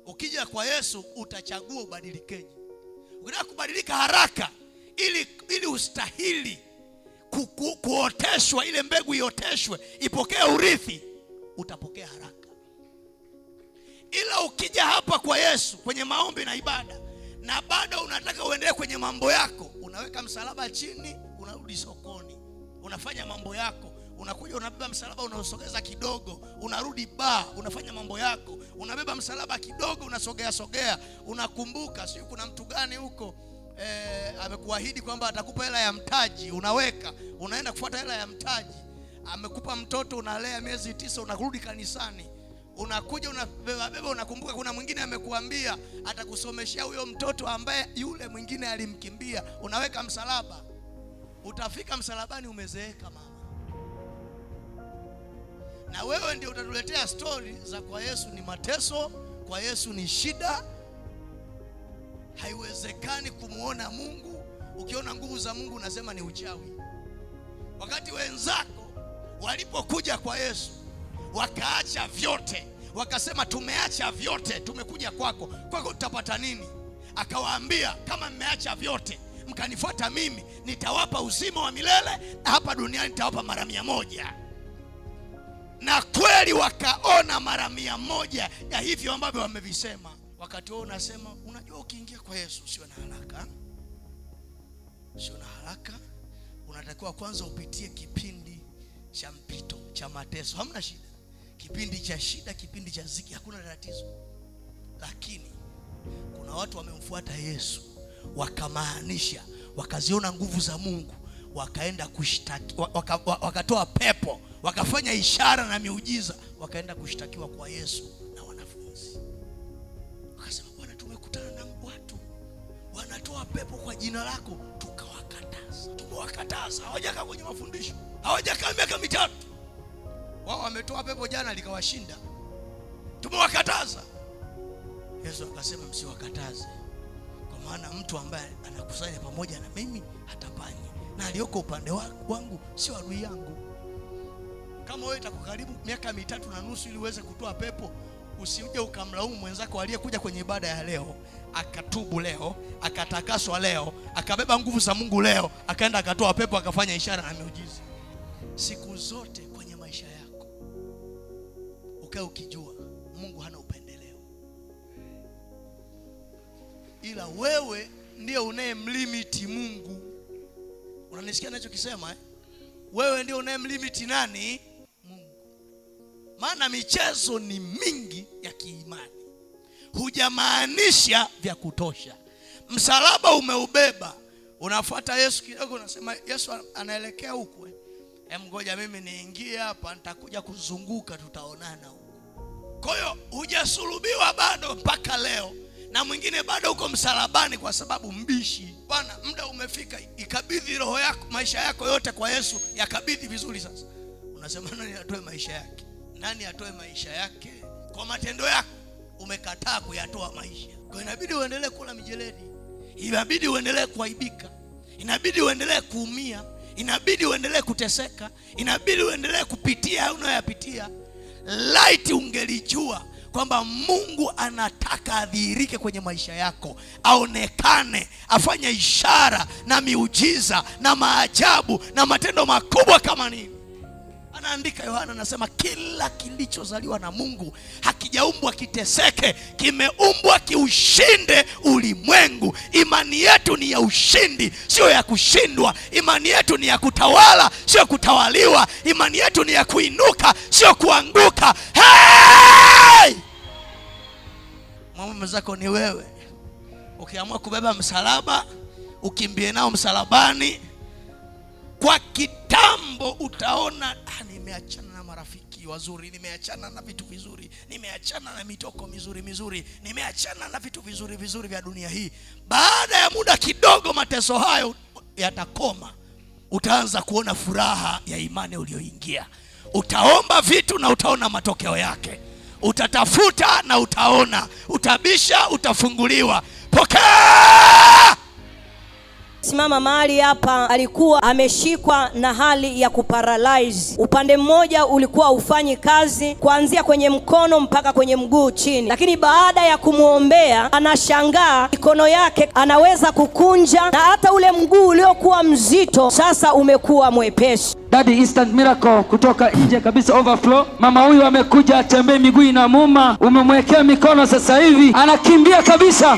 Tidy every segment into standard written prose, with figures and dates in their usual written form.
Ukija kwa Yesu utachagua ubadilikeje. Ukitaka kubadilika haraka ili ustahili kuoteshwa, ile mbegu ioteshwe, ipokee urithi, utapokea haraka. Ila ukija hapa kwa Yesu kwenye maombi na ibada, na bado unataka uendelee kwenye mambo yako, unaweka msalaba chini, unarudi sokoni, unafanya mambo yako, unakuja unabeba msalaba unaosogeza kidogo, unarudi unafanya mambo yako, unabeba msalaba kidogo, unasogea, unakumbuka sio kuna mtu gani huko amekuahidi kwamba atakupa hela ya mtaji, unaweka, unaenda kufuata hela ya mtaji. Amekupa mtoto unalea miezi 9, unarudi kanisani, unakuja unabeba, unakumbuka kuna mwingine amekuambia atakusomeshia huyo mtoto ambaye yule mwingine alimkimbia, unaweka msalaba. Utafika msalabani umezeeka mama. Na wewe ndio utatuletea story za kwa Yesu ni mateso, kwa Yesu ni shida. Haiwezekani kumuona Mungu. Ukiona nguvu za Mungu unasema ni uchawi. Wakati wenzako walipokuja kwa Yesu wakaacha vyote, wakasema tumeacha vyote, tumekuja kwako tutapata nini? Akawaambia kama mmeacha vyote mkanifuata mimi, nitawapa uzima wa milele, hapa duniani nitawapa mara 100. Na kweli wakaona mara 100 ya hivyo ambavyo wamevisema. Wakati wao unasema, unajua ukiingia kwa Yesu sio na haraka. Sio na haraka. Unatakiwa kwanza upitie kipindi cha mpito, cha mateso. Hamna shida. Kipindi cha shida, kipindi cha ziki, hakuna tatizo. Lakini kuna watu wamemfuata Yesu, wakamaanisha, wakaziona nguvu za Mungu, wakaenda kushtaki, wakatoa pepo, wakafanya ishara na miujiza, wakaenda kushtakiwa kwa Yesu na wanafunzi. Wakasema, Bwana, tumekutana na watu wanatoa pepo kwa jina lako, tukawakataza. Tumewakataza, hawajakaa kwenye mafundisho, hawajakaa miaka 3. Wao wametoa pepo jana likawashinda. Tumewakataza. Yesu akasema, msiwakataze, kwa maana mtu ambaye anakusanya pamoja na mimi hatapanya, na aliyoko upande wangu sio adui yangu. Kama wewe itakukaribu miaka 3.5 ili uweze kutoa pepo, usije ukamlaumu mwenzako aliyekuja kwenye ibada ya leo, akatubu leo, akatakaswa leo, akabeba nguvu za Mungu leo, akaenda akatoa pepo, akafanya ishara na miujiza. Siku zote kwenye maisha yako ukae ukijua Mungu hana upendeleo, ila wewe ndio unayemlimiti Mungu. Unanisikia ninachokisema? Wewe ndio unayemlimiti nani? Mungu. Maana michezo ni mingi ya kiimani, hujamaanisha vya kutosha. Msalaba umeubeba, unafuata Yesu kidogo, unasema Yesu anaelekea huko, ngoja mimi niingie hapa, nitakuja kuzunguka, tutaonana huko. Kwa hiyo hujasulubiwa bado mpaka leo, na mwingine bado uko msalabani kwa sababu mbishi. Bwana, muda umefika, ikabidhi roho yako, maisha yako yote kwa Yesu, yakabidhi vizuri. Sasa unasema nani atoe maisha yake? Nani atoe maisha yake? Kwa matendo yako umekataa kuyatoa maisha. Kwa inabidi uendelee kula mijeledi, inabidi uendelee kuaibika, inabidi uendelee kuumia, inabidi uendelee kuteseka, inabidi uendelee kupitia unayoyapitia. Laiti ungelijua kwamba Mungu anataka adhihirike kwenye maisha yako, aonekane, afanye ishara na miujiza na maajabu na matendo makubwa kama nini. Anaandika Yohana, anasema kila kilichozaliwa na Mungu hakijaumbwa kiteseke, kimeumbwa kiushinde ulimwengu. Imani yetu ni ya ushindi, sio ya kushindwa. Imani yetu ni ya kutawala, sio kutawaliwa. Imani yetu ni ya kuinuka, sio kuanguka. Hey! Mama zako ni wewe. Ukiamua kubeba msalaba, ukimbie nao msalabani, kwa kitambo utaona, nimeachana na marafiki wazuri, nimeachana na vitu vizuri, nimeachana na mitoko mizuri, nimeachana na vitu vizuri vya dunia hii. Baada ya muda kidogo mateso hayo yatakoma. Utaanza kuona furaha ya imani uliyoingia. Utaomba vitu na utaona matokeo yake. Utatafuta na utaona. Utabisha, utafunguliwa. Pokea! Simama mahali hapa alikuwa ameshikwa na hali ya kuparalyze. Upande mmoja ulikuwa ufanyi kazi kuanzia kwenye mkono mpaka kwenye mguu chini. Lakini baada ya kumuombea anashangaa mikono yake anaweza kukunja na hata ule mguu uliokuwa mzito sasa umekuwa mwepesi. Daddy, instant miracle kutoka nje kabisa, overflow. Mama huyu amekuja atembee, miguu inamuuma, umemwekea mikono sasa hivi anakimbia kabisa.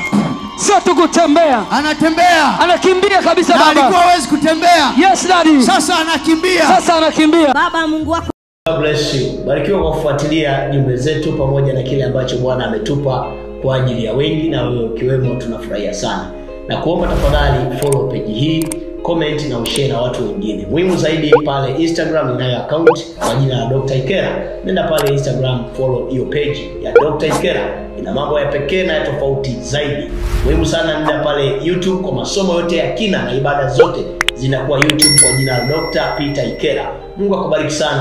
Sio tu kutembea, anatembea, anakimbia kabisa baba. Alikuwa hawezi kutembea. Yes daddy. Sasa anakimbia. Sasa anakimbia. Baba Mungu wako. God bless you. Barikiwa kwa kufuatilia jumbe zetu pamoja na kile ambacho Bwana ametupa kwa ajili ya wengi, na wewe ukiwemo. Tunafurahia sana. Na kuomba tafadhali follow page hii, comment na ushare na watu wengine. Muhimu zaidi pale Instagram ninayo account kwa jina la Dr. Ikera. Nenda pale Instagram, follow hiyo page ya Dr. Ikera. Ina mambo ya pekee na ya tofauti zaidi. Muhimu sana nenda pale YouTube kwa masomo yote ya kina na ibada zote zinakuwa YouTube kwa jina la Dr. Peter Ikera. Mungu akubariki sana.